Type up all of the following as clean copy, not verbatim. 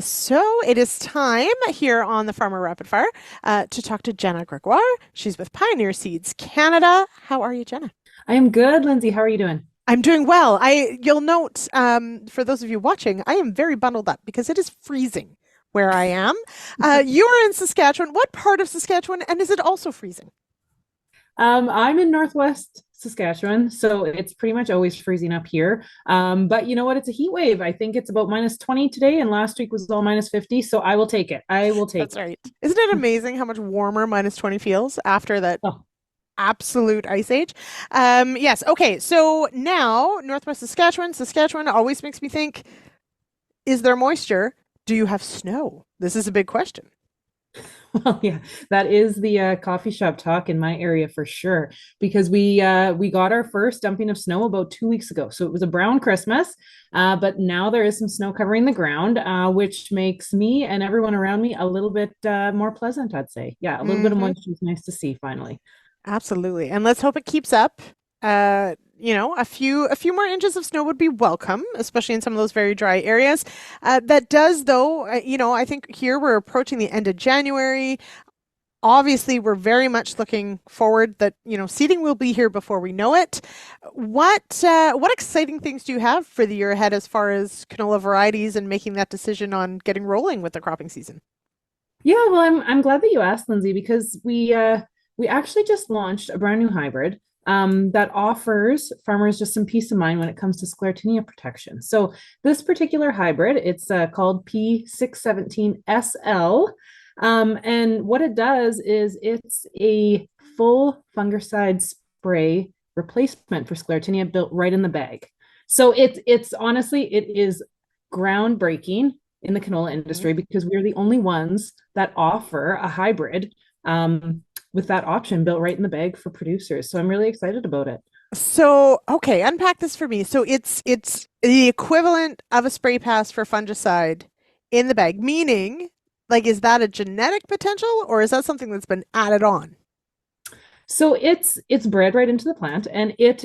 So it is time here on the Farmer Rapid Fire to talk to Jenna Gregoire. She's with Pioneer Seeds Canada. How are you, Jenna? I am good, Lindsay. How are you doing? I'm doing well. You'll note, for those of you watching, I am very bundled up because it is freezing where I am. You are in Saskatchewan. What part of Saskatchewan? And is it also freezing? I'm in Northwest Saskatchewan, so it's pretty much always freezing up here. But you know what? It's a heat wave. I think it's about minus 20 today, and last week was all minus 50. So I will take it. I will take That's it. right. Isn't it amazing how much warmer minus 20 feels after that Oh, absolute ice age? Yes. Okay. So now, Northwest Saskatchewan, Saskatchewan always makes me think, is there moisture? Do you have snow? This is a big question. well, yeah, that is the coffee shop talk in my area for sure. Because we got our first dumping of snow about 2 weeks ago, so it was a brown Christmas. But now there is some snow covering the ground, which makes me and everyone around me a little bit more pleasant, I'd say. Yeah, a little bit of Hmm. moisture is nice to see finally. Absolutely. And let's hope it keeps up. A few more inches of snow would be welcome, especially in some of those very dry areas. That does, though, I think here we're approaching the end of January. Obviously, we're very much looking forward that, seeding will be here before we know it. What exciting things do you have for the year ahead as far as canola varieties and making that decision on getting rolling with the cropping season? Yeah, well, I'm glad that you asked, Lindsay, because we actually just launched a brand new hybrid that offers farmers just some peace of mind when it comes to sclerotinia protection. So this particular hybrid, it's called P617SL, and what it does is it's a full fungicide spray replacement for sclerotinia built right in the bag. So it's honestly it is groundbreaking in the canola Mhm. industry because we're the only ones that offer a hybrid with that option built right in the bag for producers. So I'm really excited about it. So, okay, unpack this for me. So it's the equivalent of a spray pass for fungicide in the bag, meaning like is that a genetic potential or is that something that's been added on? So it's bred right into the plant, and it's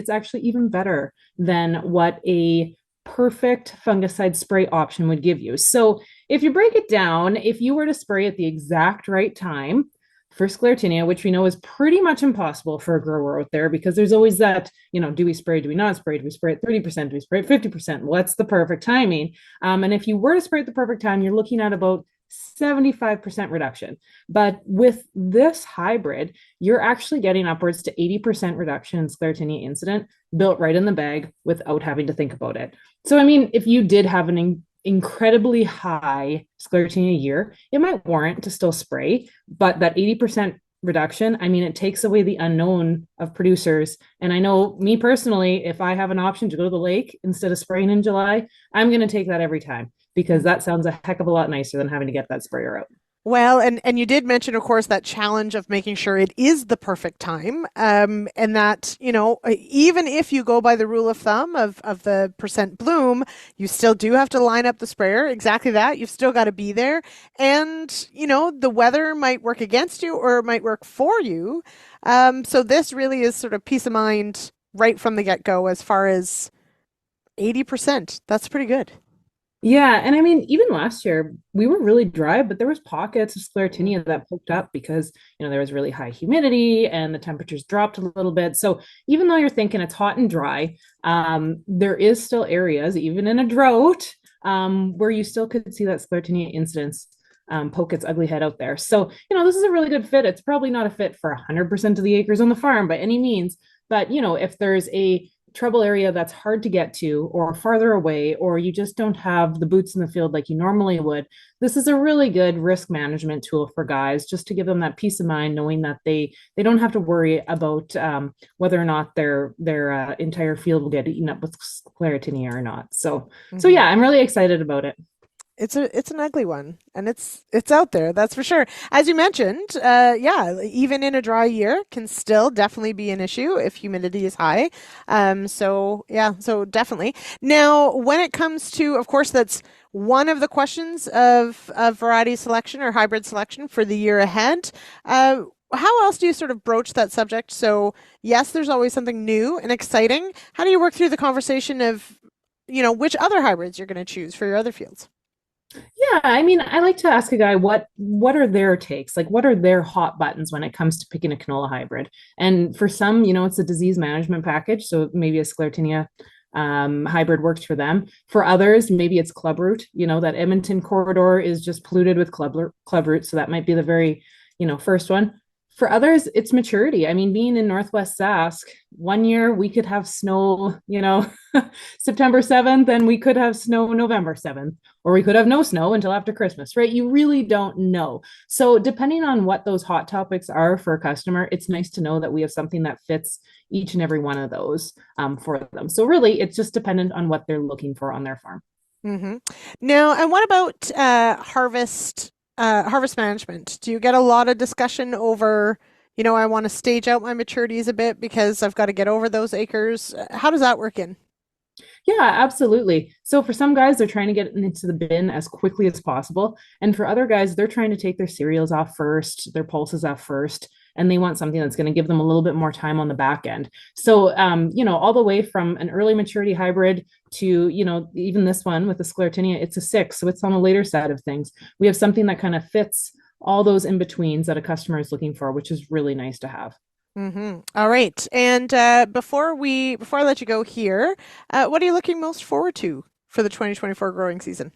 actually even better than what a perfect fungicide spray option would give you. So if you break it down, if you were to spray at the exact right time for sclerotinia, which we know is pretty much impossible for a grower out there because there's always that, do we spray, do we not spray, do we spray at 30%, do we spray at 50%? What's the perfect timing? And if you were to spray at the perfect time, you're looking at about 75% reduction. But with this hybrid, you're actually getting upwards to 80% reduction in sclerotinia incident built right in the bag without having to think about it. So, I mean, if you did have an incredibly high sclerotinia year, it might warrant to still spray, but that 80% reduction, I mean, it takes away the unknown of producers. And I know me personally, if I have an option to go to the lake instead of spraying in July, I'm going to take that every time because that sounds a heck of a lot nicer than having to get that sprayer out. Well, and you did mention, of course, that challenge of making sure it is the perfect time, and that even if you go by the rule of thumb of the percent bloom, you still do have to line up the sprayer. Exactly that. You've still got to be there, and the weather might work against you or it might work for you. So this really is sort of peace of mind right from the get-go as far as 80%. That's pretty good. Yeah, and I mean, even last year we were really dry, but there was pockets of sclerotinia that poked up because there was really high humidity and the temperatures dropped a little bit. So even though you're thinking it's hot and dry, there is still areas, even in a drought, where you still could see that sclerotinia incidence poke its ugly head out there. So this is a really good fit. It's probably not a fit for 100% of the acres on the farm by any means, but if there's a trouble area that's hard to get to or farther away or you just don't have the boots in the field like you normally would, this is a really good risk management tool for guys just to give them that peace of mind knowing that they don't have to worry about whether or not their entire field will get eaten up with sclerotinia or not. So Mhm. yeah, I'm really excited about it. It's an ugly one, and it's out there, that's for sure. As you mentioned, yeah, even in a dry year can still definitely be an issue if humidity is high. So yeah, so definitely. Now, when it comes to, of course, that's one of the questions of variety selection or hybrid selection for the year ahead. How else do you sort of broach that subject? So yes, there's always something new and exciting. How do you work through the conversation of, which other hybrids you're going to choose for your other fields? Yeah, I mean, I like to ask a guy what are their takes? Like what are their hot buttons when it comes to picking a canola hybrid? And for some, it's a disease management package, so maybe a sclerotinia hybrid works for them. For others, maybe it's clubroot. That Edmonton corridor is just polluted with clubroot, so that might be the very, first one. For others, it's maturity. I mean, being in Northwest Sask, one year we could have snow, September 7th, and we could have snow November 7th, or we could have no snow until after Christmas, right? You really don't know. So, depending on what those hot topics are for a customer, it's nice to know that we have something that fits each and every one of those for them. So, really, it's just dependent on what they're looking for on their farm. Hmm. Now, and what about harvest management? Do you get a lot of discussion over, I want to stage out my maturities a bit because I've got to get over those acres? How does that work in? Yeah, absolutely. So for some guys, they're trying to get into the bin as quickly as possible. And for other guys, they're trying to take their cereals off first, their pulses off first, and they want something that's going to give them a little bit more time on the back end. So, all the way from an early maturity hybrid to, even this one with the sclerotinia, it's a 6. So it's on the later side of things. We have something that kind of fits all those in betweens that a customer is looking for, which is really nice to have. All right. And before I let you go here, what are you looking most forward to for the 2024 growing season?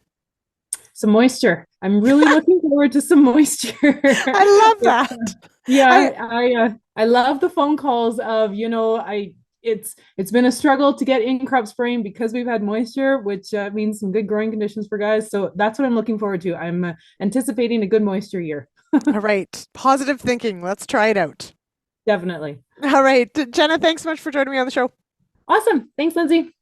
Some moisture. I'm really looking forward to some moisture. I love that. Yeah, I I love the phone calls of, it's been a struggle to get in crop spraying because we've had moisture, which means some good growing conditions for guys. So that's what I'm looking forward to. I'm anticipating a good moisture year. All right. Positive thinking. Let's try it out. Definitely. All right. Jenna, thanks so much for joining me on the show. Awesome. Thanks, Lindsay.